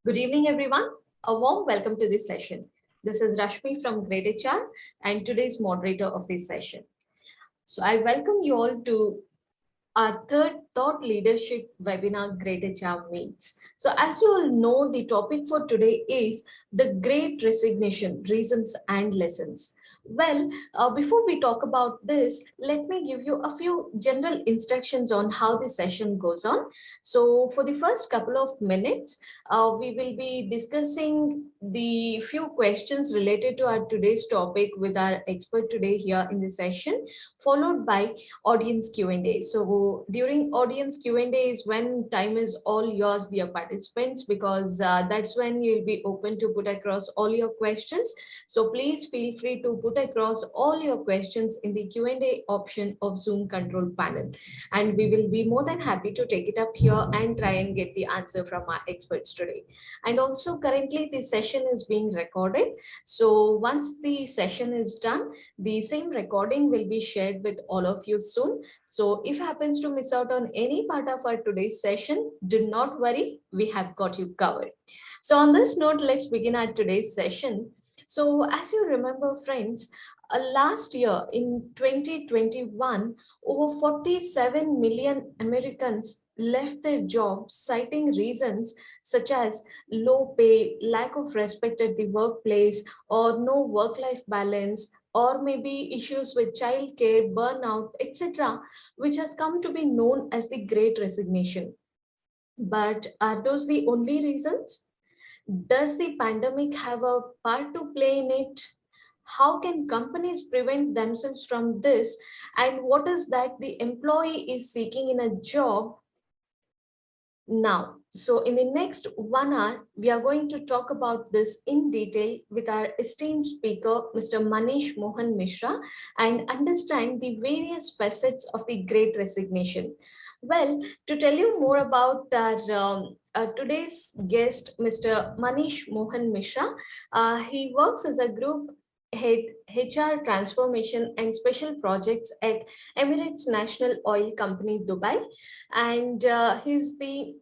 Good evening, everyone. A warm welcome to this session. This is Rashmi from Great HR and today's moderator of this session. So I welcome you all to our third thought leadership webinar, Great HR Meets. So as you all know, the topic for today is the Great Resignation, reasons and lessons. Well, before we talk about this, let me give you a few general instructions on how the session goes on. So for the first couple of minutes, we will be discussing the few questions related to our today's topic with our expert today here in the session, followed by audience Q&A. So during audience Q&A is when time is all yours, dear participants, because that's when you'll be open to put across all your questions. So please feel free to put across all your questions in the Q&A option of Zoom control panel. And we will be more than happy to take it up here and try and get the answer from our experts today. And also currently the session is being recorded. So once the session is done, the same recording will be shared with all of you soon. So if happens to miss out on any part of our today's session, do not worry, we have got you covered. So on this note, let's begin our today's session. So as you remember, friends, last year in 2021, over 47 million Americans left their jobs citing reasons such as low pay, lack of respect at the workplace, or no work-life balance, or maybe issues with childcare, burnout, etc., which has come to be known as the Great Resignation. But are those the only reasons? Does the pandemic have a part to play in it? How can companies prevent themselves from this? And what is that the employee is seeking in a job now? So in the next 1 hour, we are going to talk about this in detail with our esteemed speaker, Mr. Manish Mohan Misra, and understand the various facets of the Great Resignation. Well, to tell you more about today's guest, Mr. Manish Mohan Misra, he works as a group head HR transformation and special projects at Emirates National Oil Company, Dubai, and he's the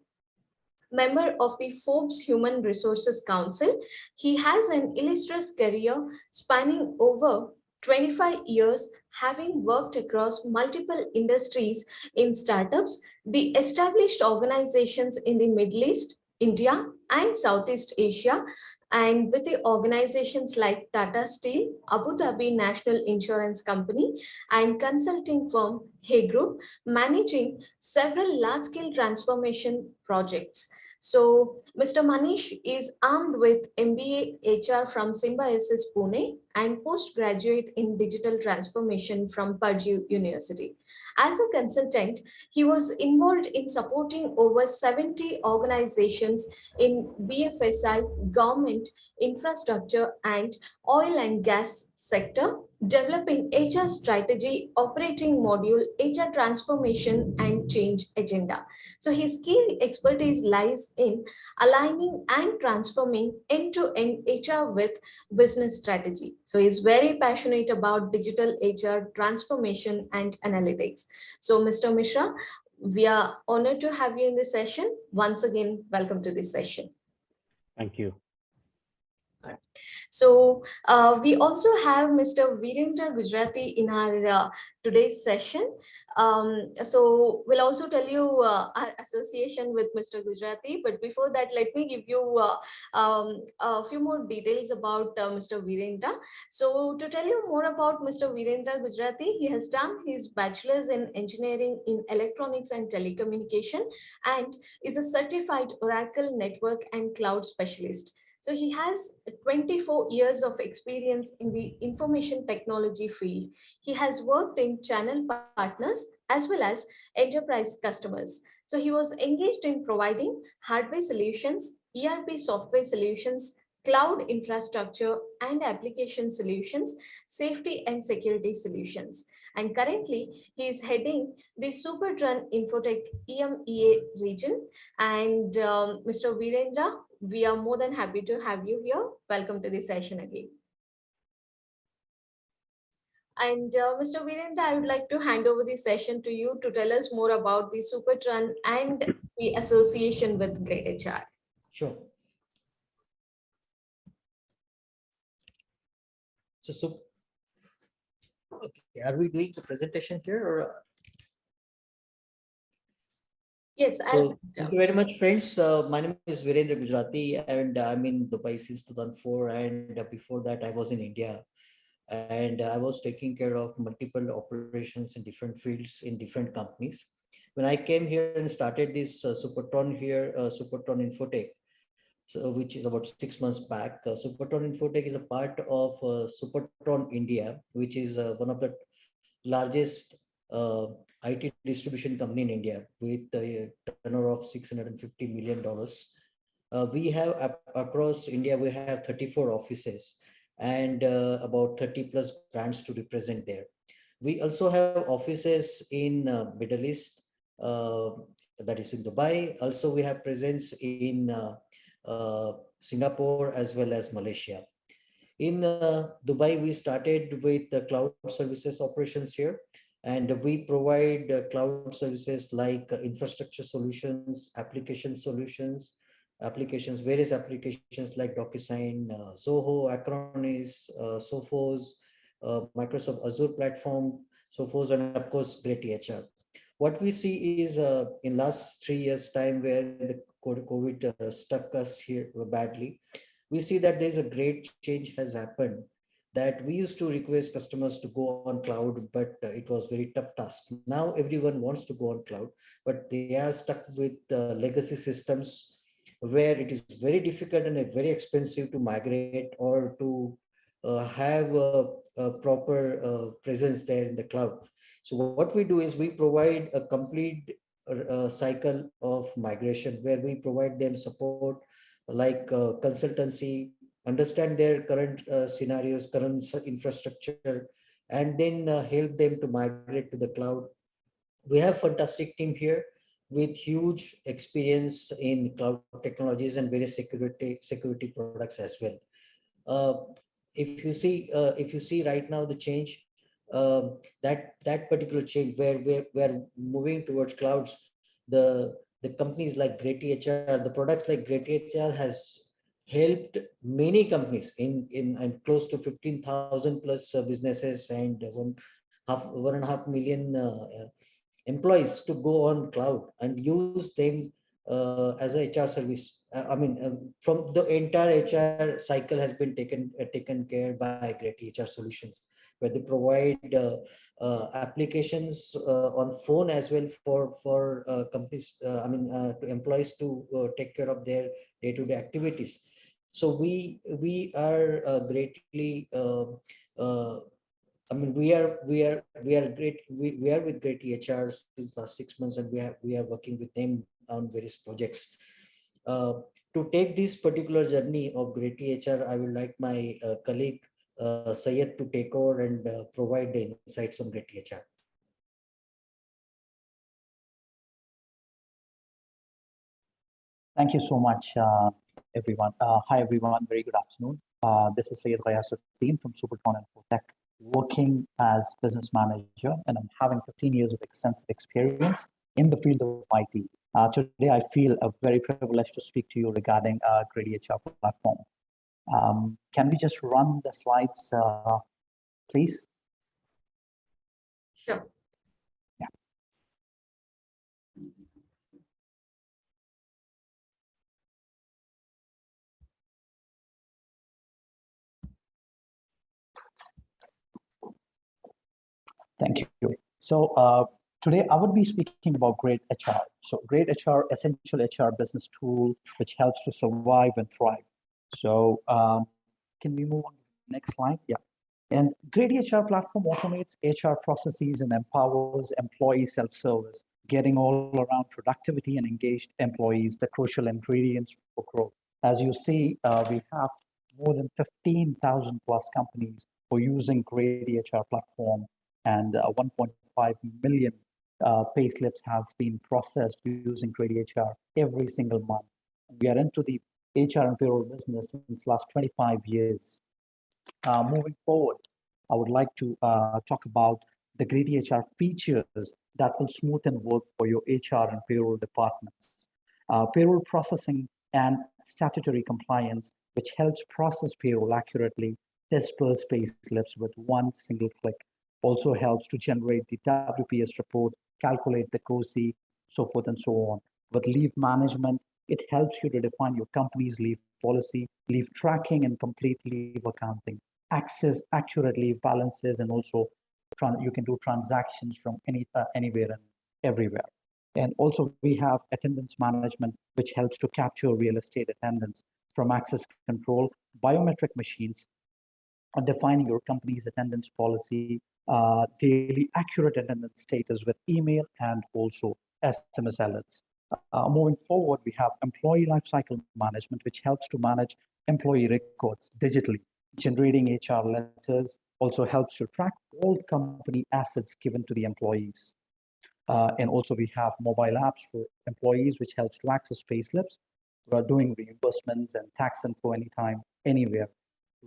member of the Forbes Human Resources Council. He has an illustrious career spanning over 25 years, having worked across multiple industries in startups, the established organizations in the Middle East, India, and Southeast Asia, and with the organizations like Tata Steel, Abu Dhabi National Insurance Company, and consulting firm Hay Group, managing several large-scale transformation projects. So Mr. Manish is armed with MBA HR from Symbiosis Pune and postgraduate in digital transformation from Purdue University. As a consultant, he was involved in supporting over 70 organizations in BFSI, government, infrastructure, and oil and gas sector, developing HR strategy, operating module, HR transformation, and change agenda. So his key expertise lies in aligning and transforming end-to-end HR with business strategy. So he's very passionate about digital HR transformation and analytics. So Mr. Mishra, we are honored to have you in this session. Once again, welcome to this session. Thank you. So we also have Mr. Virendra Gujarati in our today's session. So we'll also tell you our association with Mr. Gujarati, but before that, let me give you a few more details about Mr. Virendra. So to tell you more about Mr. Virendra Gujarati, he has done his bachelor's in engineering in electronics and telecommunication and is a certified Oracle network and cloud specialist. So he has 24 years of experience in the information technology field. He has worked in channel partners as well as enterprise customers. So he was engaged in providing hardware solutions, ERP software solutions, cloud infrastructure and application solutions, safety and security solutions. And currently, he is heading the Supertron Infotech EMEA region. And Mr. Virendra, we are more than happy to have you here. Welcome to the session again. And Mr. Virendra, I would like to hand over the session to you to tell us more about the Supertron and the association with Great HR. Sure. So, okay, are we doing the presentation here or? Yes, So thank you very much, friends. My name is Virendra Gujarati, and I'm in Dubai since 2004. And before that, I was in India, and I was taking care of multiple operations in different fields in different companies. When I came here and started this Supertron here, Supertron Infotech, so which is about 6 months back. Supertron Infotech is a part of Supertron India, which is one of the largest IT distribution company in India with a turnover of $650 million. We have across India, we have 34 offices and about 30 plus brands to represent there. We also have offices in Middle East, uh, that is in Dubai. Also, we have presence in Singapore as well as Malaysia. In Dubai, we started with the cloud services operations here, and we provide cloud services like infrastructure solutions, application solutions, various applications like DocuSign, Zoho, Acronis, Sophos, Microsoft Azure platform, Sophos, and of course, greytHR. What we see is in last 3 years time where the COVID stuck us here badly, we see that there's a great change has happened, that we used to request customers to go on cloud, but it was very tough task. Now everyone wants to go on cloud, but they are stuck with legacy systems where it is very difficult and very expensive to migrate or to have a proper presence there in the cloud. So what we do is we provide a complete cycle of migration where we provide them support like consultancy, understand their current scenarios, current infrastructure, and then help them to migrate to the cloud. We have fantastic team here with huge experience in cloud technologies and various security products as well. Uh, if you see right now the change, that particular change where we're moving towards clouds, the companies like greytHR, the products like greytHR has helped many companies in close to 15,000 plus businesses and 1.5 million employees to go on cloud and use them as a HR service. I mean, from the entire HR cycle has been taken care by Great HR Solutions, where they provide applications on phone as well for companies. To employees to take care of their day-to-day activities. So we are greatly. We are great. We are with Great EHR since last 6 months, and we are working with them on various projects. To take this particular journey of Great EHR, I would like my colleague Syed to take over and provide the insights on Great EHR. Thank you so much, everyone. Hi, everyone. Very good afternoon. This is Syed Ghayasuddin from Supertron Infotech, working as business manager, and I'm having 15 years of extensive experience in the field of IT. Today, I feel very privileged to speak to you regarding greytHR platform. Can we just run the slides, please? Sure. Yeah. Thank you. So today I would be speaking about Great HR. So Great HR, essential HR business tool, which helps to survive and thrive. So can we move on to the next slide? Yeah. And Great HR platform automates HR processes and empowers employee self-service, getting all around productivity and engaged employees, the crucial ingredients for growth. As you see, we have more than 15,000 plus companies who are using Great HR platform, and 1.5 million payslips have been processed using greytHR every single month. We are into the HR and payroll business since last 25 years. Moving forward, I would like to talk about the greytHR features that will smoothen work for your HR and payroll departments. Payroll processing and statutory compliance, which helps process payroll accurately disperse payslips with one single click. Also helps to generate the WPS report, calculate the COSI, so forth and so on. With leave management, it helps you to define your company's leave policy, leave tracking and complete leave accounting, access accurate leave balances, and also you can do transactions from anywhere and everywhere. And also we have attendance management, which helps to capture real estate attendance from access control, biometric machines, defining your company's attendance policy, daily accurate attendance status with email and also SMS alerts. Moving forward, we have employee lifecycle management, which helps to manage employee records digitally. Generating HR letters also helps to track all company assets given to the employees. And also we have mobile apps for employees, which helps to access payslips, doing reimbursements and tax info anytime, anywhere.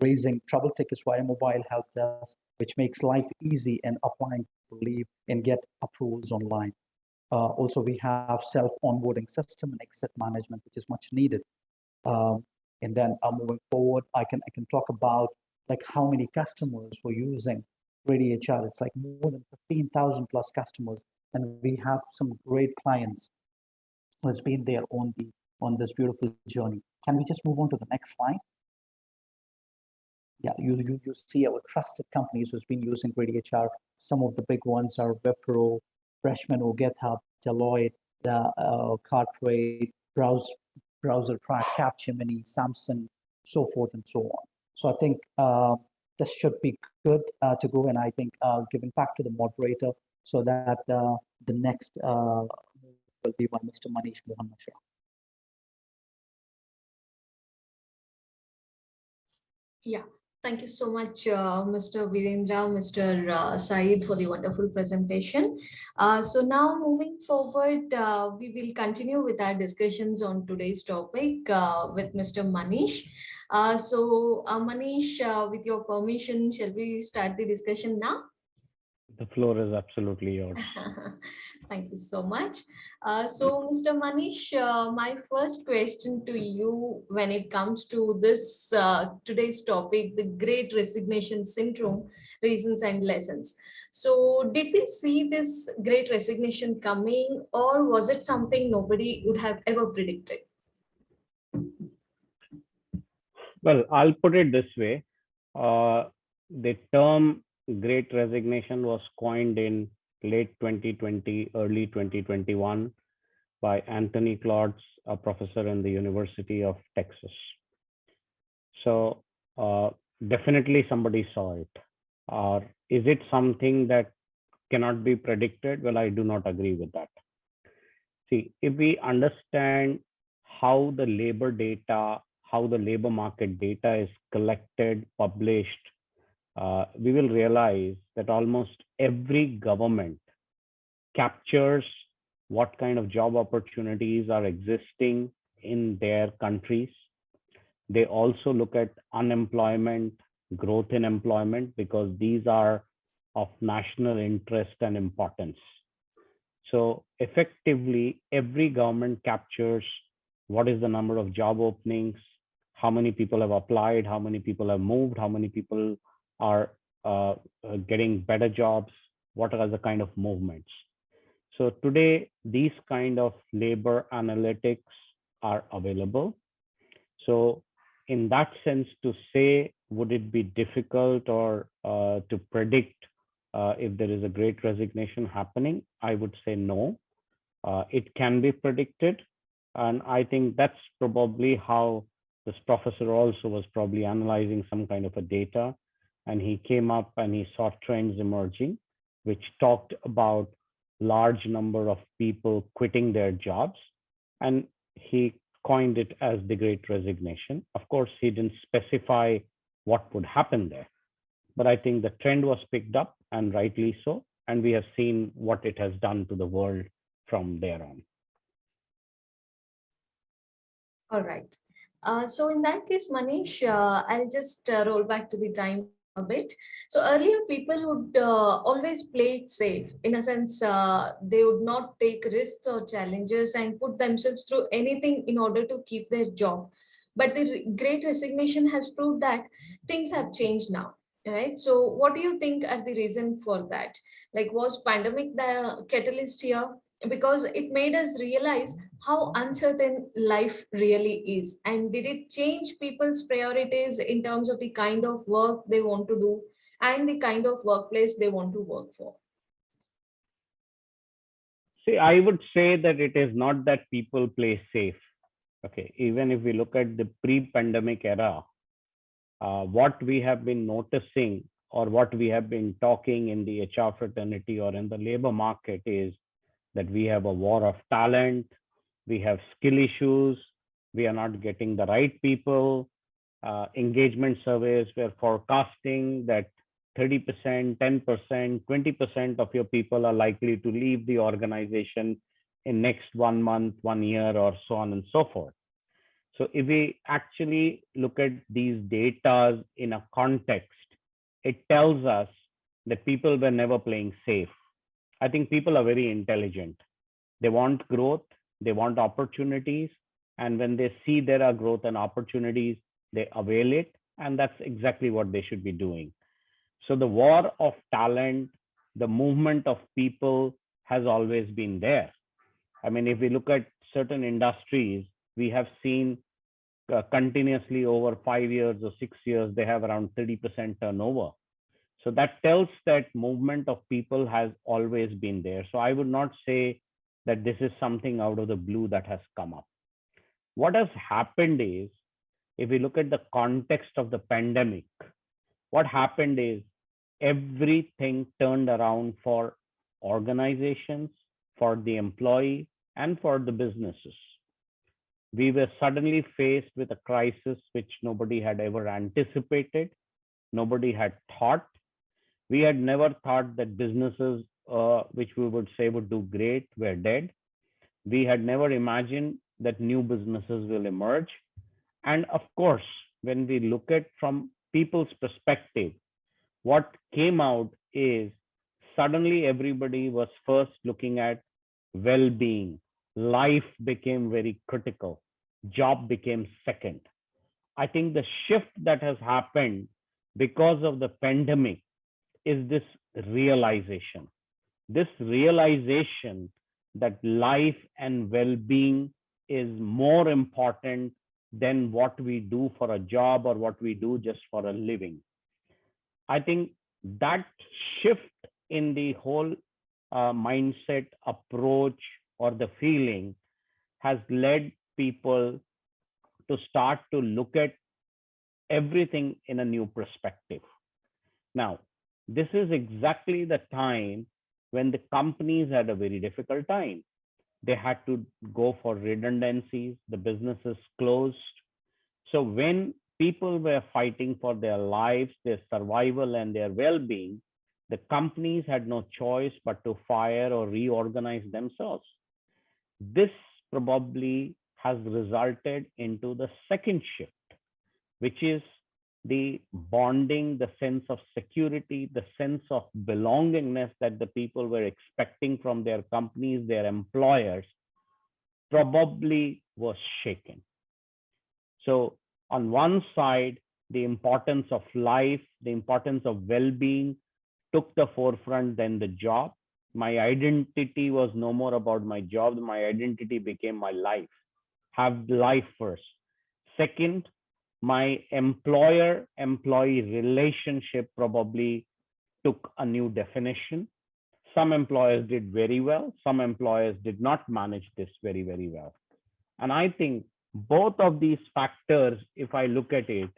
Raising trouble tickets via mobile help desk, which makes life easy and applying for leave and get approvals online. Also, we have self-onboarding system and exit management, which is much needed. Um, and then moving forward, I can talk about like how many customers were using Ready HR. It's like more than 15,000 plus customers, and we have some great clients who has been there on this beautiful journey. Can we just move on to the next slide? Yeah, you see our trusted companies who's been using Great HR. Some of the big ones are Wipro, Freshman or GitHub, Deloitte, Cartwright, Browser Track, Capgemini, Samsung, so forth and so on. So I think this should be good to go, and I think giving back to the moderator so that the next will be by Mr. Manish Mohan Misra. Yeah, thank you so much, Mr. Virendra, Mr. Saeed, for the wonderful presentation. So now moving forward, we will continue with our discussions on today's topic with Mr. Manish. Manish, with your permission, shall we start the discussion now? The floor is absolutely yours. Thank you so much. So, Mr. Manish, my first question to you when it comes to this today's topic, the Great Resignation Syndrome, reasons and lessons. So, did we see this Great Resignation coming, or was it something nobody would have ever predicted? Well, I'll put it this way. The term Great Resignation was coined in late 2020, early 2021 by Anthony Klotz, a professor in the University of Texas. So definitely somebody saw it. Or is it something that cannot be predicted? Well, I do not agree with that. See, if we understand how the labor data, how the labor market data is collected, published, we will realize that almost every government captures what kind of job opportunities are existing in their countries. They also look at unemployment, growth in employment, because these are of national interest and importance. So effectively, every government captures what is the number of job openings, how many people have applied, how many people have moved, how many people are getting better jobs, what are the kind of movements. So today, these kind of labor analytics are available. So in that sense, to say, would it be difficult or to predict if there is a Great Resignation happening, I would say no. It can be predicted. And I think that's probably how this professor also was probably analyzing some kind of a data. And he came up and he saw trends emerging, which talked about large number of people quitting their jobs. And he coined it as the Great Resignation. Of course, he didn't specify what would happen there. But I think the trend was picked up, and rightly so. And we have seen what it has done to the world from there on. All right. So in that case, Manish, I'll just roll back to the time a bit. So earlier people would always play it safe. In a sense, they would not take risks or challenges and put themselves through anything in order to keep their job. But the Great Resignation has proved that things have changed now, right? So what do you think are the reason for that? Like, was pandemic the catalyst here? Because it made us realize how uncertain life really is. And did it change people's priorities in terms of the kind of work they want to do and the kind of workplace they want to work for? See, I would say that it is not that people play safe. Okay, even if we look at the pre-pandemic era, what we have been noticing or what we have been talking in the HR fraternity or in the labor market is that we have a war of talent, we have skill issues, we are not getting the right people. Engagement surveys were forecasting that 30%, 10%, 20% of your people are likely to leave the organization in next 1 month, 1 year, or so on and so forth. So if we actually look at these data in a context, it tells us that people were never playing safe. I think people are very intelligent. They want growth, they want opportunities, and when they see there are growth and opportunities, they avail it, and that's exactly what they should be doing. So the war of talent, the movement of people has always been there. I mean, if we look at certain industries, we have seen continuously over 5 years or 6 years, they have around 30% turnover. So that tells that movement of people has always been there. So I would not say that this is something out of the blue that has come up. What has happened is, if we look at the context of the pandemic, what happened is everything turned around for organizations, for the employee, and for the businesses. We were suddenly faced with a crisis which nobody had ever anticipated, nobody had thought. We had never thought that businesses, which we would say would do great, were dead. We had never imagined that new businesses will emerge. And of course, when we look at from people's perspective, what came out is suddenly everybody was first looking at well-being. Life became very critical. Job became second. I think the shift that has happened because of the pandemic is this realization. This realization that life and well-being is more important than what we do for a job or what we do just for a living. I think that shift in the whole mindset, approach, or the feeling has led people to start to look at everything in a new perspective. Now, this is exactly the time when the companies had a very difficult time. They had to go for redundancies, the businesses closed. So when people were fighting for their lives, their survival, and their well-being, the companies had no choice but to fire or reorganize themselves. This probably has resulted into the second shift, which is the bonding, the sense of security, the sense of belongingness that the people were expecting from their companies, their employers, probably was shaken. So on one side, the importance of life, the importance of well-being took the forefront than the job. My identity was no more about my job. My identity became my life. Have life first. Second, my employer-employee relationship probably took a new definition. Some employers did very well. Some employers did not manage this very, very well. And I think both of these factors, if I look at it,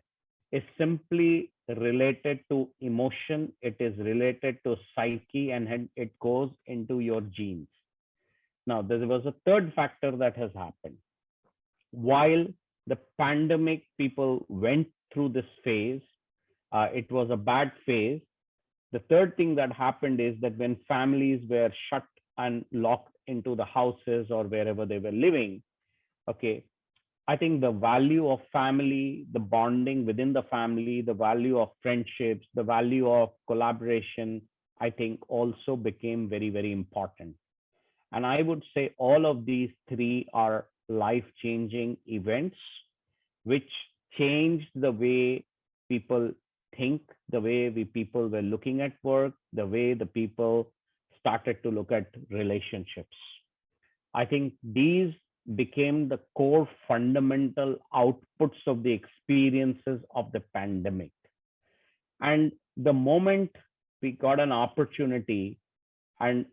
is simply related to emotion. It is related to psyche, and it goes into your genes. Now, there was a third factor that has happened. While the pandemic, people went through this phase, it was a bad phase. The third thing that happened is that when families were shut and locked into the houses or wherever they were living, okay, I think the value of family, the bonding within the family, the value of friendships, the value of collaboration, I think also became very, very important. And I would say all of these three are life-changing events which changed the way people think, the way people were looking at work, the way the people started to look at relationships. I think these became the core fundamental outputs of the experiences of the pandemic. And the moment we got an opportunity and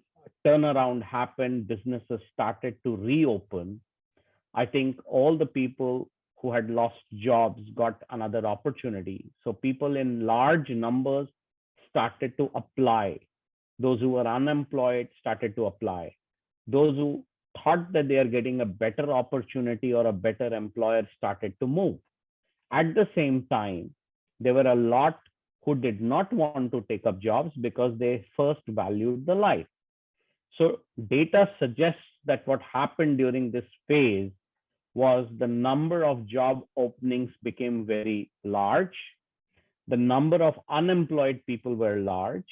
turnaround happened, businesses started to reopen, I think all the people who had lost jobs got another opportunity. So people in large numbers started to apply. Those who were unemployed started to apply. Those who thought that they are getting a better opportunity or a better employer started to move. At the same time, there were a lot who did not want to take up jobs because they first valued the life. So data suggests that what happened during this phase was the number of job openings became very large, the number of unemployed people were large,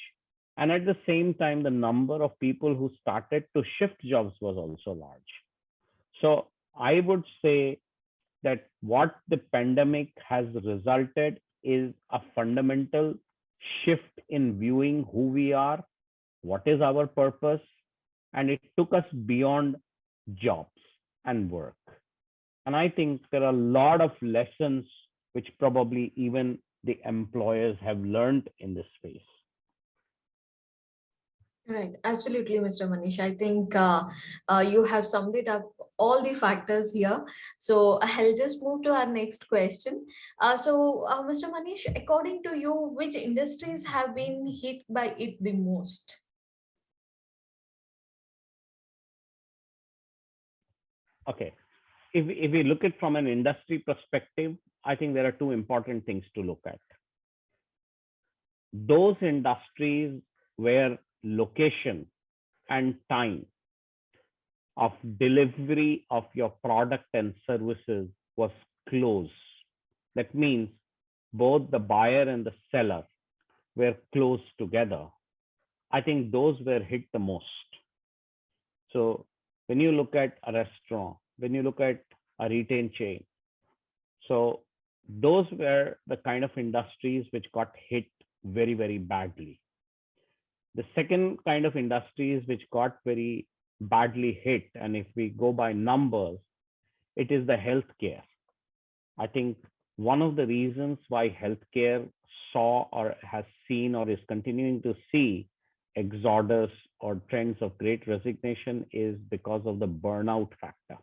and at the same time, the number of people who started to shift jobs was also large. So I would say that what the pandemic has resulted is a fundamental shift in viewing who we are, what is our purpose, and it took us beyond jobs and work. And I think there are a lot of lessons which probably even the employers have learned in this space. Right, absolutely, Mr. Manish. I think you have summed it up all the factors here. So I'll just move to our next question. Mr. Manish, according to you, which industries have been hit by it the most? Okay. If we look at from an industry perspective, I think there are two important things to look at. Those industries where location and time of delivery of your product and services was close. That means both the buyer and the seller were close together. I think those were hit the most. So when you look at a restaurant, when you look at a retail chain, so those were the kind of industries which got hit very, very badly. The second kind of industries which got very badly hit, and if we go by numbers, it is the healthcare. I think one of the reasons why healthcare saw or has seen or is continuing to see exodus or trends of great resignation is because of the burnout factor.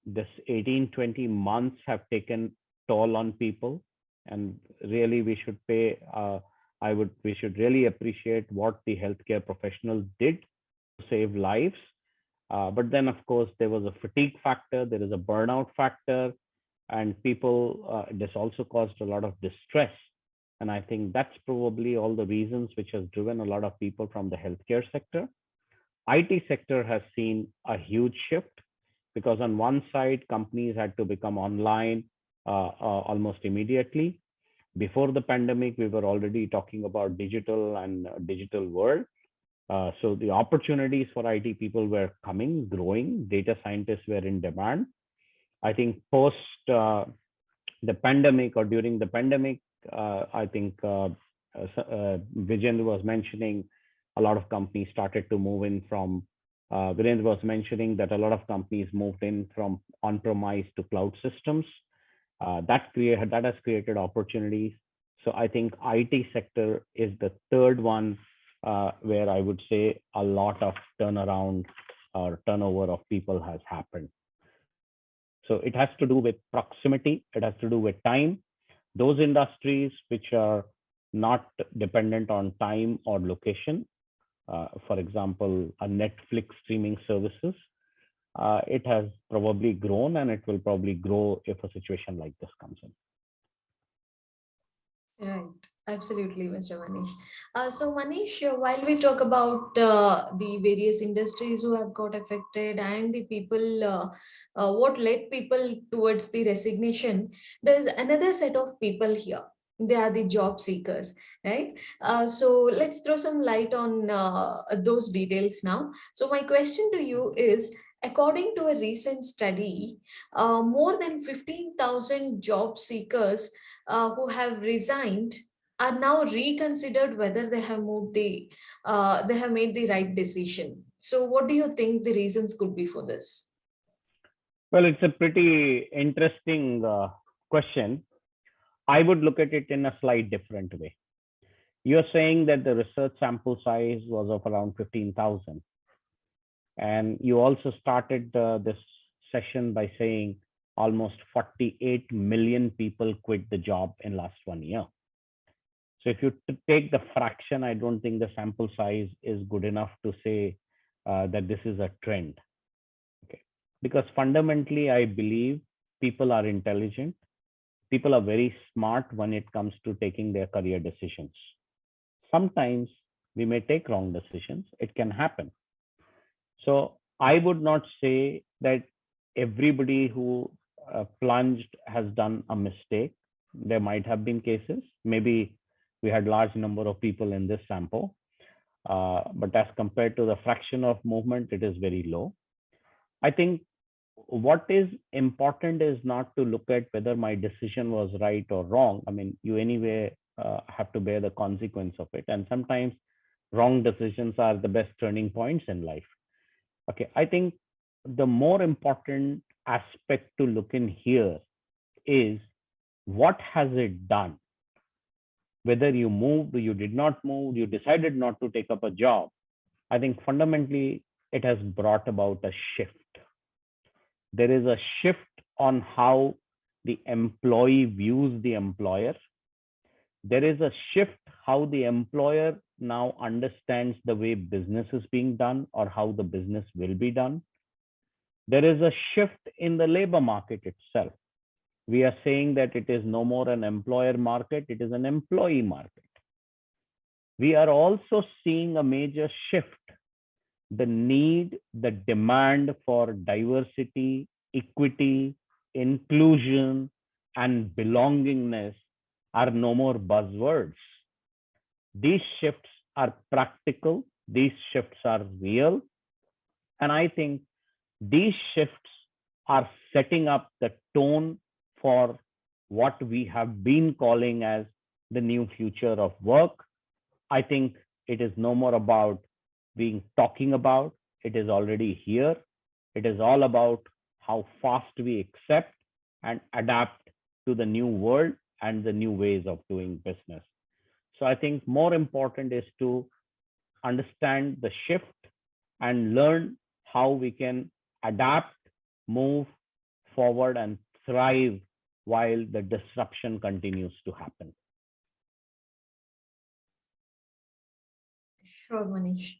This 18-20 months have taken toll on people, and really we should pay we should really appreciate what the healthcare professionals did to save lives. But then, of course, there was a fatigue factor, there is a burnout factor, and people, this also caused a lot of distress. And I think that's probably all the reasons which has driven a lot of people from the healthcare sector. IT sector has seen a huge shift because on one side, companies had to become online almost immediately. Before the pandemic, we were already talking about digital and digital world. So the opportunities for IT people were coming, growing. Data scientists were in demand. I think post the pandemic or during the pandemic, I think Vijay was mentioning a lot of companies started to move in from, Virendra was mentioning that a lot of companies moved in from on-premise to cloud systems. That has created opportunities. So I think IT sector is the third one where I would say a lot of turnaround or turnover of people has happened. So it has to do with proximity, it has to do with time. Those industries which are not dependent on time or location, for example, a Netflix streaming services, it has probably grown and it will probably grow if a situation like this comes in. Right, absolutely, Mr. Manish. So Manish, while we talk about the various industries who have got affected and the people, what led people towards the resignation, there's another set of people here. They are the job seekers, right? So let's throw some light on those details now. So my question to you is, According to a recent study, more than 15,000 job seekers who have resigned are now reconsidered whether they have made the right decision. So, what do you think the reasons could be for this? Well, it's a pretty interesting question. I would look at it in a slight different way. You're saying that the research sample size was of around 15,000. And you also started this session by saying almost 48 million people quit the job in last 1 year. So if you take the fraction, I don't think the sample size is good enough to say that this is a trend. Okay. Because fundamentally, I believe people are intelligent. People are very smart when it comes to taking their career decisions. Sometimes we may take wrong decisions. It can happen. So I would not say that everybody who plunged has done a mistake. There might have been cases. Maybe we had large number of people in this sample, but as compared to the fraction of movement, it is very low. I think what is important is not to look at whether my decision was right or wrong. I mean, you anyway have to bear the consequence of it. And sometimes wrong decisions are the best turning points in life. Okay, I think the more important aspect to look in here is what has it done? Whether you moved, you did not move, you decided not to take up a job. I think fundamentally it has brought about a shift. There is a shift on how the employee views the employer. There is a shift how the employer now understands the way business is being done or how the business will be done. There is a shift in the labor market itself. We are saying that it is no more an employer market, it is an employee market. We are also seeing a major shift. The need, the demand for diversity, equity, inclusion, and belongingness are no more buzzwords. These shifts are practical, these shifts are real, and I think these shifts are setting up the tone for what we have been calling as the new future of work. I think it is no more about talking about, it is already here. It is all about how fast we accept and adapt to the new world and the new ways of doing business. So I think more important is to understand the shift and learn how we can adapt, move forward, and thrive while the disruption continues to happen. Sure, Manish.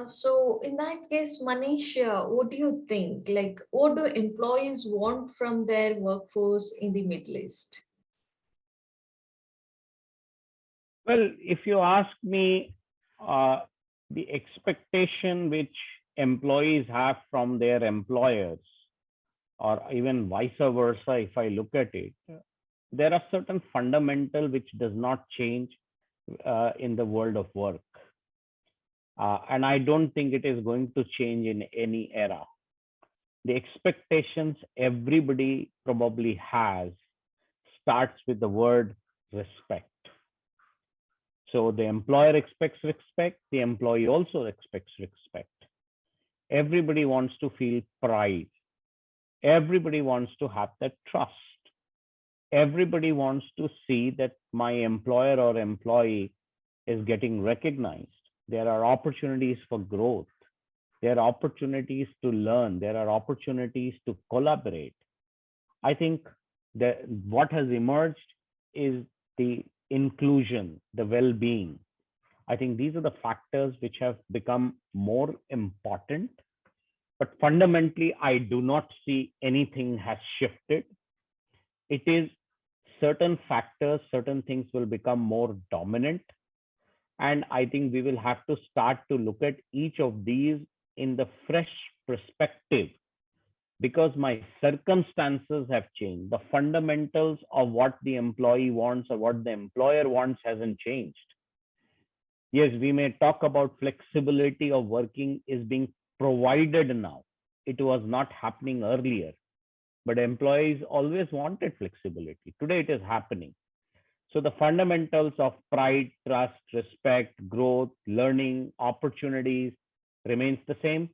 So in that case, Manish, what do you think? Like, what do employees want from their workforce in the Middle East? Well, if you ask me, uh, the expectation which employees have from their employers, or even vice versa, if I look at it, there are certain fundamental which does not change in the world of work. And I don't think it is going to change in any era. The expectations everybody probably has starts with the word respect. So the employer expects respect, the employee also expects respect. Everybody wants to feel pride. Everybody wants to have that trust. Everybody wants to see that my employer or employee is getting recognized. There are opportunities for growth. There are opportunities to learn. There are opportunities to collaborate. I think that what has emerged is the inclusion, the well-being. I think these are the factors which have become more important. But fundamentally, I do not see anything has shifted. It is certain factors, certain things will become more dominant. And I think we will have to start to look at each of these in the fresh perspective, because my circumstances have changed. The fundamentals of what the employee wants or what the employer wants hasn't changed. Yes, we may talk about flexibility of working is being provided now. it was not happening earlier, but employees always wanted flexibility. Today it is happening. So the fundamentals of pride, trust, respect, growth, learning, opportunities remains the same.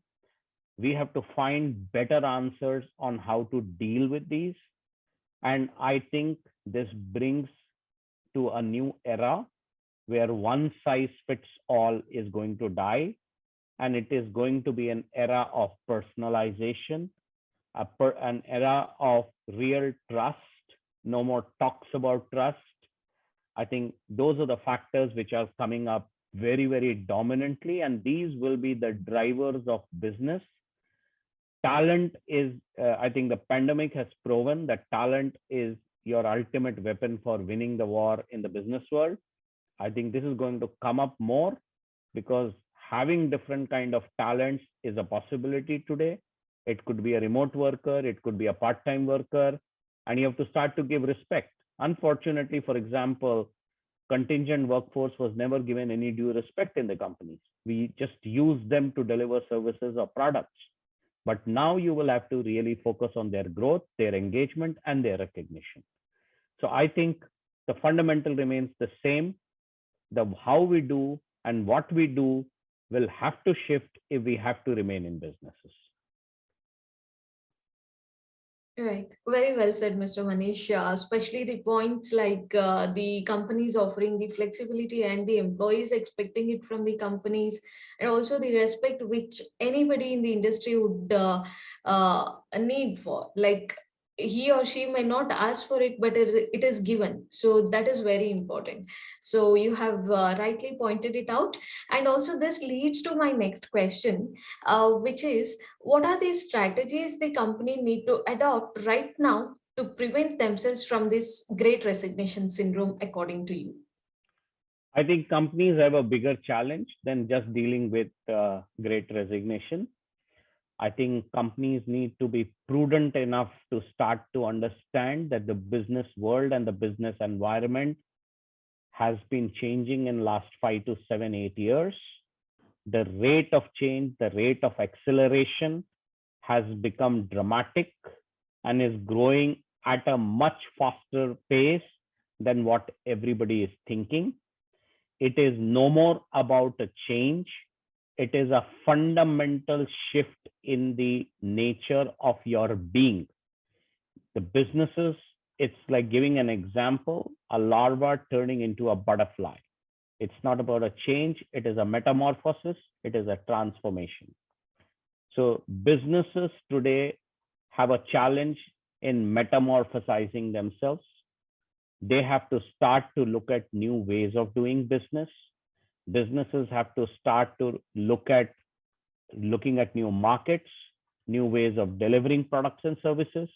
We have to find better answers on how to deal with these. And I think this brings to a new era where one size fits all is going to die. And it is going to be an era of personalization, an era of real trust, no more talks about trust. I think those are the factors which are coming up very, very dominantly, and these will be the drivers of business. Talent is, I think the pandemic has proven that talent is your ultimate weapon for winning the war in the business world. I think this is going to come up more because having different kind of talents is a possibility today. It could be a remote worker, it could be a part-time worker, and you have to start to give respect. Unfortunately, for example, contingent workforce was never given any due respect in the companies. We just use them to deliver services or products. But now you will have to really focus on their growth, their engagement, and their recognition. So I think the fundamental remains the same. The how we do and what we do will have to shift if we have to remain in businesses. Right. Very well said, Mr. Manish. Especially the points like the companies offering the flexibility and the employees expecting it from the companies, and also the respect which anybody in the industry would need for. Like he or she may not ask for it, but it is given. So that is very important. So you have rightly pointed it out. And also, this leads to my next question, which is, what are the strategies the company need to adopt right now to prevent themselves from this great resignation syndrome, according to you? I think companies have a bigger challenge than just dealing with great resignation. I think companies need to be prudent enough to start to understand that the business world and the business environment has been changing in last 5 to 7, 8 years. The rate of change, the rate of acceleration has become dramatic and is growing at a much faster pace than what everybody is thinking. It is no more about a change. It is a fundamental shift in the nature of your being. The businesses, it's like giving an example, a larva turning into a butterfly. It's not about a change. It is a metamorphosis. It is a transformation. So businesses today have a challenge in metamorphosizing themselves. They have to start to look at new ways of doing business. Businesses have to start to looking at new markets, new ways of delivering products and services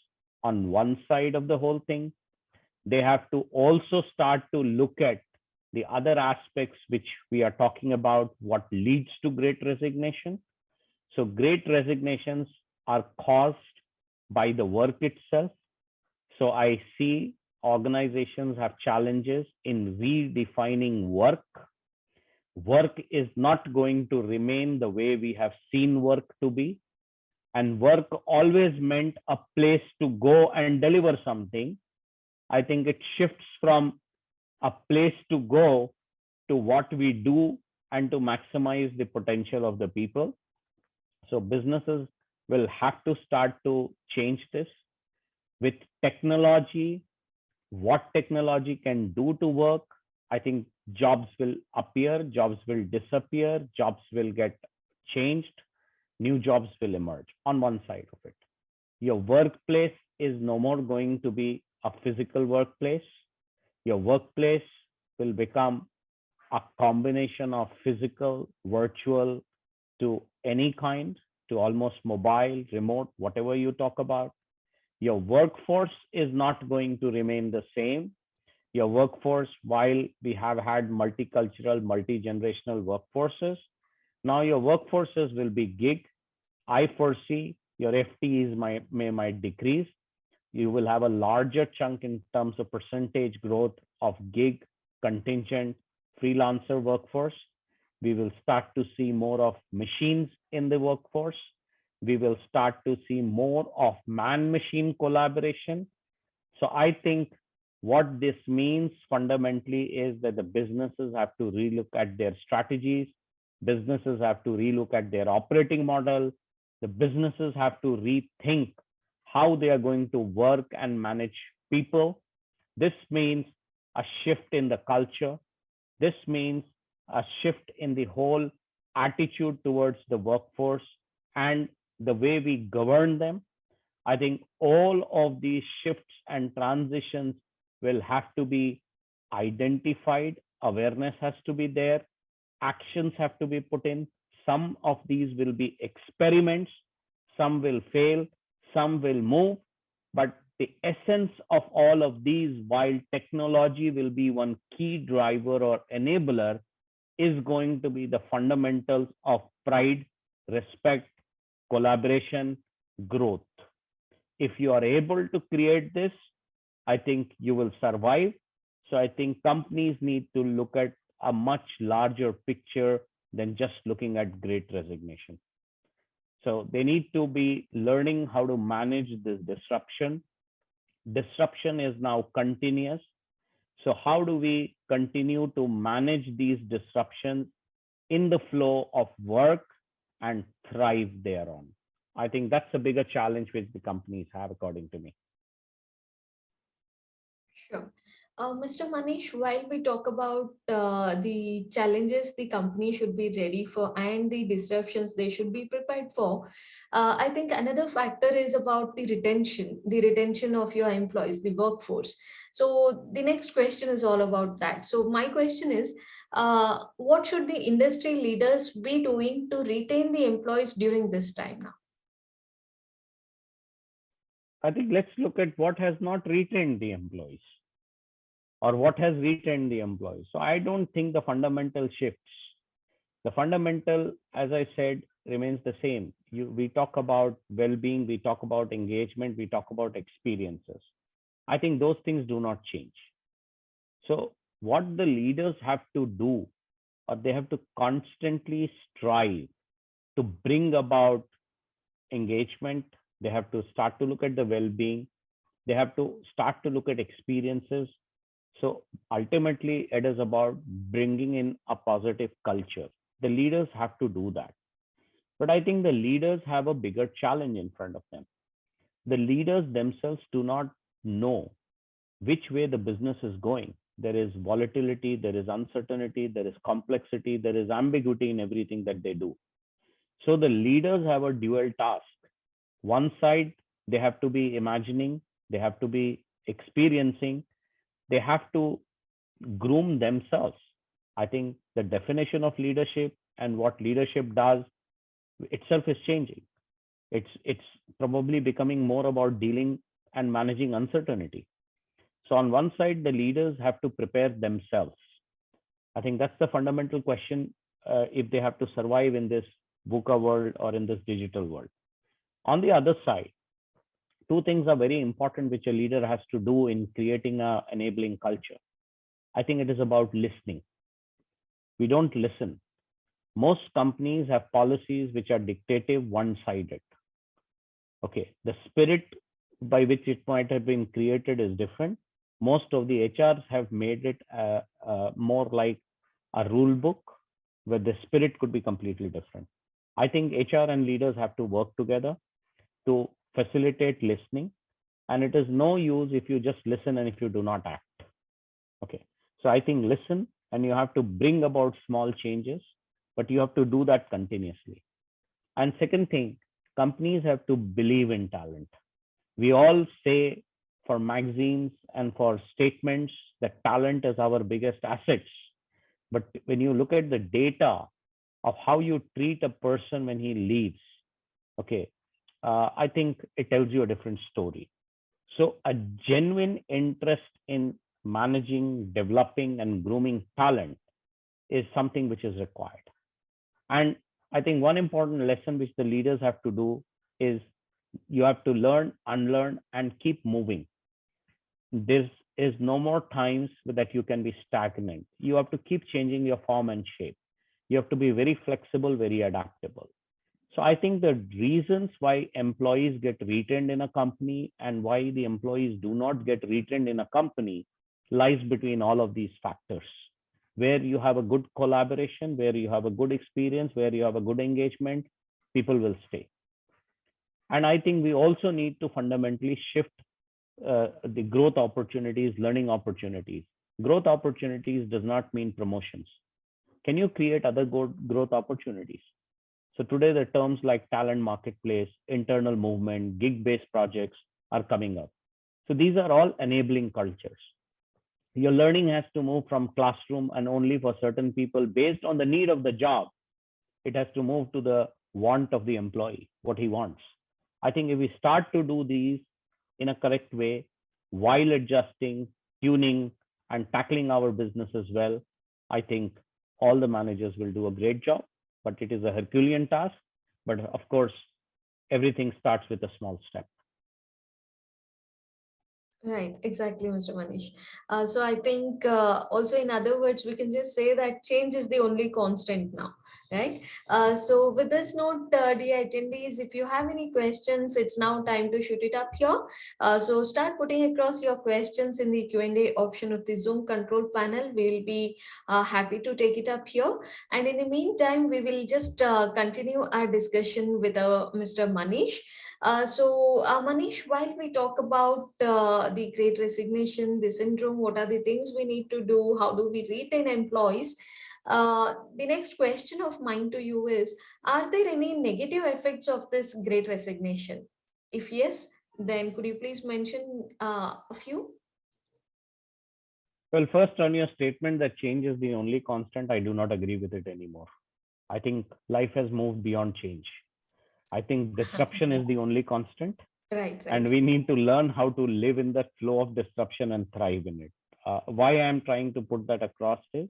on one side of the whole thing. They have to also start to look at the other aspects which we are talking about, what leads to great resignation. So great resignations are caused by the work itself. So I see organizations have challenges in redefining work. Work is not going to remain the way we have seen work to be. And work always meant a place to go and deliver something. I think it shifts from a place to go to what we do and to maximize the potential of the people. So businesses will have to start to change this with technology. What technology can do to work, I think jobs will appear, jobs will disappear, jobs will get changed, new jobs will emerge on one side of it. Your workplace is no more going to be a physical workplace. Your workplace will become a combination of physical, virtual, to any kind, to almost mobile, remote, whatever you talk about. Your workforce is not going to remain the same. Your workforce, while we have had multicultural, multi-generational workforces, now your workforces will be gig. I foresee your FTEs might decrease. You will have a larger chunk in terms of percentage growth of gig, contingent, freelancer workforce. We will start to see more of machines in the workforce. we will start to see more of man-machine collaboration. So I think what this means fundamentally is that the businesses have to relook at their strategies, businesses have to relook at their operating model, the businesses have to rethink how they are going to work and manage people. This means a shift in the culture. This means a shift in the whole attitude towards the workforce and the way we govern them. I think all of these shifts and transitions will have to be identified. Awareness has to be there. Actions have to be put in. Some of these will be experiments. Some will fail. Some will move. But the essence of all of these, while technology will be one key driver or enabler, is going to be the fundamentals of pride, respect, collaboration, growth. If you are able to create this, I think you will survive. So I think companies need to look at a much larger picture than just looking at Great Resignation. So they need to be learning how to manage this disruption. Disruption is now continuous. So how do we continue to manage these disruptions in the flow of work and thrive thereon? I think that's a bigger challenge which the companies have, according to me. Sure. Mr. Manish, while we talk about the challenges the company should be ready for and the disruptions they should be prepared for, I think another factor is about the retention of your employees, the workforce. So the next question is all about that. So my question is, what should the industry leaders be doing to retain the employees during this time now? I think let's look at what has not retained the employees or what has retained the employees. So I don't think the fundamental shifts. The fundamental, as I said, remains the same. We talk about well-being, we talk about engagement, we talk about experiences. I think those things do not change. So what the leaders have to do, or they have to constantly strive to bring about engagement. They have to start to look at the well-being. They have to start to look at experiences. So ultimately, it is about bringing in a positive culture. The leaders have to do that. But I think the leaders have a bigger challenge in front of them. The leaders themselves do not know which way the business is going. There is volatility, there is uncertainty, there is complexity, there is ambiguity in everything that they do. So the leaders have a dual task. One side, they have to be imagining, they have to be experiencing, they have to groom themselves. I think the definition of leadership and what leadership does itself is changing. It's probably becoming more about dealing and managing uncertainty. So on one side, the leaders have to prepare themselves. I think that's the fundamental question if they have to survive in this VUCA world or in this digital world. On the other side, two things are very important which a leader has to do in creating an enabling culture. I think it is about listening. We don't listen. Most companies have policies which are dictative, one-sided. Okay, the spirit by which it might have been created is different. Most of the HRs have made it more like a rule book where the spirit could be completely different. I think HR and leaders have to work together to facilitate listening. And it is no use if you just listen and if you do not act. Okay, so I think listen and you have to bring about small changes, but you have to do that continuously. And second thing, companies have to believe in talent. We all say for magazines and for statements that talent is our biggest assets. But when you look at the data of how you treat a person when he leaves, okay, I think it tells you a different story. So a genuine interest in managing, developing, and grooming talent is something which is required. And I think one important lesson which the leaders have to do is you have to learn, unlearn, and keep moving. There is no more times that you can be stagnant. You have to keep changing your form and shape. You have to be very flexible, very adaptable. So I think the reasons why employees get retained in a company and why the employees do not get retained in a company lies between all of these factors. Where you have a good collaboration, where you have a good experience, where you have a good engagement, people will stay. And I think we also need to fundamentally shift the growth opportunities, learning opportunities. Growth opportunities does not mean promotions. Can you create other growth opportunities? So today the terms like talent marketplace, internal movement, gig-based projects are coming up. So these are all enabling cultures. Your learning has to move from classroom and only for certain people based on the need of the job. It has to move to the want of the employee, what he wants. I think if we start to do these in a correct way, while adjusting, tuning, and tackling our business as well, I think all the managers will do a great job, but it is a Herculean task. But of course, everything starts with a small step. Right, exactly, Mr. Manish. So I think also in other words, we can just say that change is the only constant now, right? So with this note, dear attendees, if you have any questions, it's now time to shoot it up here. So start putting across your questions in the Q&A option of the Zoom control panel. We'll be happy to take it up here. And in the meantime, we will just continue our discussion with Mr. Manish. Manish, while we talk about the Great Resignation, the syndrome, what are the things we need to do? How do we retain employees? The next question of mine to you is, are there any negative effects of this Great Resignation? If yes, then could you please mention a few? Well, first on your statement that change is the only constant, I do not agree with it anymore. I think life has moved beyond change. I think disruption is the only constant. Right. And we need to learn how to live in that flow of disruption and thrive in it. Why I'm trying to put that across is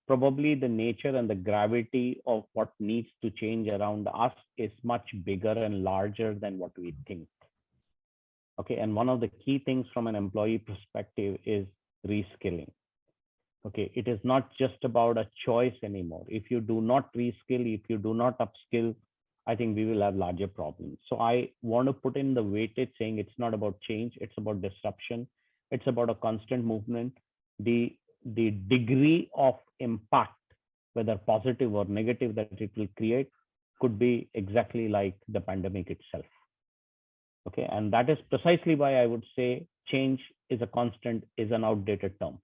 probably the nature and the gravity of what needs to change around us is much bigger and larger than what we think. Okay, and one of the key things from an employee perspective is reskilling. Okay, it is not just about a choice anymore. If you do not reskill, if you do not upskill, I think we will have larger problems. So I want to put in the weightage saying it's not about change, it's about disruption. It's about a constant movement. The degree of impact, whether positive or negative, that it will create could be exactly like the pandemic itself. Okay, and that is precisely why I would say change is a constant, is an outdated term.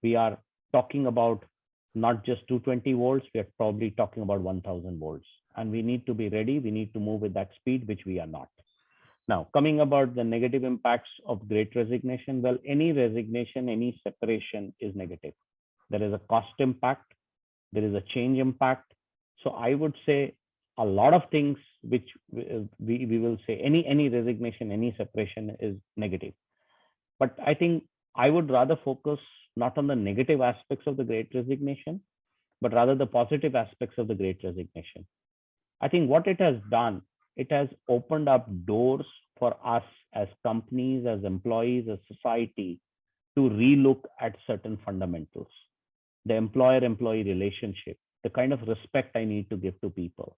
We are talking about not just 220 volts, we are probably talking about 1000 volts. And we need to be ready. We need to move with that speed, which we are not. Now, coming about the negative impacts of Great Resignation, well, any resignation, any separation is negative. There is a cost impact. There is a change impact. So I would say a lot of things which we will say any resignation, any separation is negative. But I think I would rather focus not on the negative aspects of the Great Resignation, but rather the positive aspects of the Great Resignation. I think what it has done, it has opened up doors for us as companies, as employees, as society to relook at certain fundamentals. The employer-employee relationship, the kind of respect I need to give to people,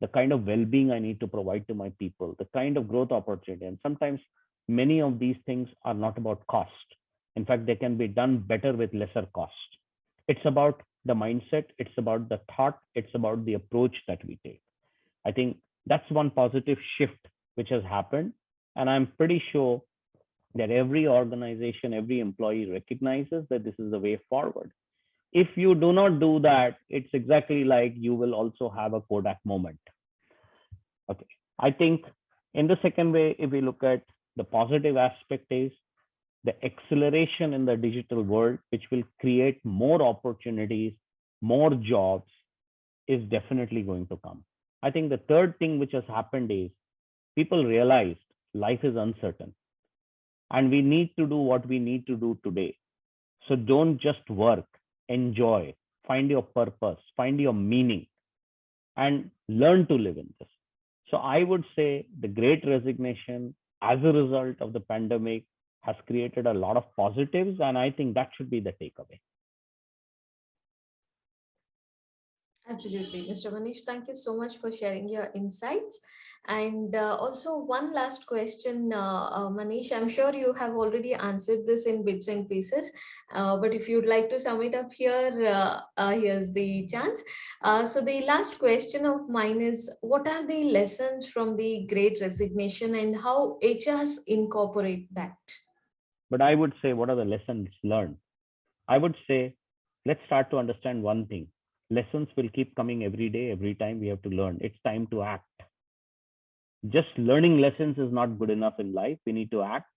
the kind of well-being I need to provide to my people, the kind of growth opportunity. And sometimes many of these things are not about cost. In fact, they can be done better with lesser cost. It's about the mindset, it's about the thought, it's about the approach that we take. I think that's one positive shift which has happened. And I'm pretty sure that every organization, every employee recognizes that this is the way forward. If you do not do that, it's exactly like you will also have a Kodak moment. Okay. I think in the second way, if we look at the positive aspect is the acceleration in the digital world, which will create more opportunities, more jobs, is definitely going to come. I think the third thing which has happened is people realized life is uncertain and we need to do what we need to do today. So don't just work, enjoy, find your purpose, find your meaning, and learn to live in this. So I would say the Great Resignation as a result of the pandemic has created a lot of positives, and I think that should be the takeaway. Absolutely, Mr. Manish. Thank you so much for sharing your insights. And also, one last question, Manish. I'm sure you have already answered this in bits and pieces, but if you'd like to sum it up here, here's the chance. So, the last question of mine is, what are the lessons from the Great Resignation and how HRs incorporate that? But I would say, what are the lessons learned? I would say, let's start to understand one thing. Lessons will keep coming every day, every time we have to learn. It's time to act. Just learning lessons is not good enough in life. We need to act.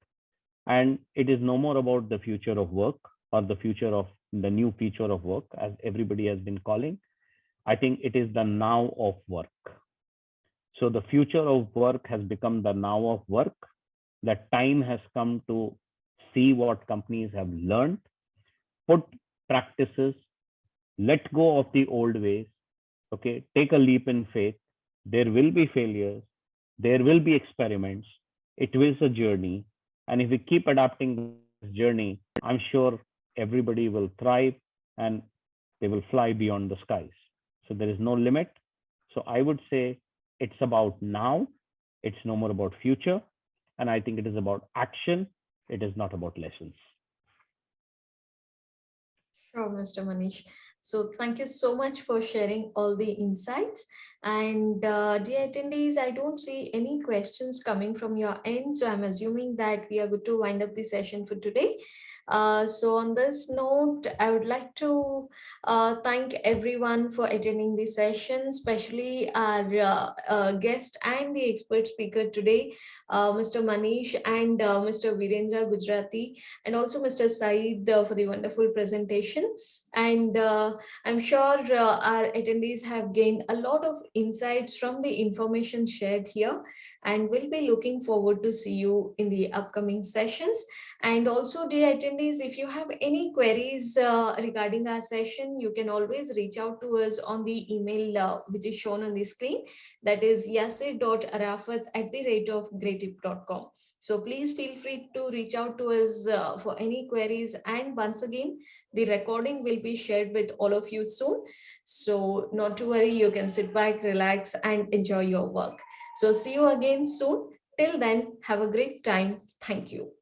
And it is no more about the future of work or the future of the new future of work, as everybody has been calling. I think it is the now of work. So the future of work has become the now of work. The time has come to see what companies have learned, put practices, let go of the old ways. Okay, take a leap in faith. There will be failures, there will be experiments. It is a journey. And if we keep adapting this journey, I'm sure everybody will thrive and they will fly beyond the skies. So there is no limit. So I would say it's about now. It's no more about future. And I think it is about action. It is not about lessons. Sure, Mr. Manish. So thank you so much for sharing all the insights. And dear attendees, I don't see any questions coming from your end. So I'm assuming that we are good to wind up the session for today. So on this note, I would like to thank everyone for attending the session, especially our guest and the expert speaker today, Mr. Manish and Mr. Virendra Gujarati, and also Mr. Saeed for the wonderful presentation. And I'm sure our attendees have gained a lot of insights from the information shared here, and we'll be looking forward to see you in the upcoming sessions. And also, dear attendees, if you have any queries regarding our session, you can always reach out to us on the email which is shown on the screen. That is yasir.arafat@greatip.com. So please feel free to reach out to us for any queries. And once again, the recording will be shared with all of you soon. So not to worry, you can sit back, relax, and enjoy your work. So see you again soon. Till then, have a great time. Thank you.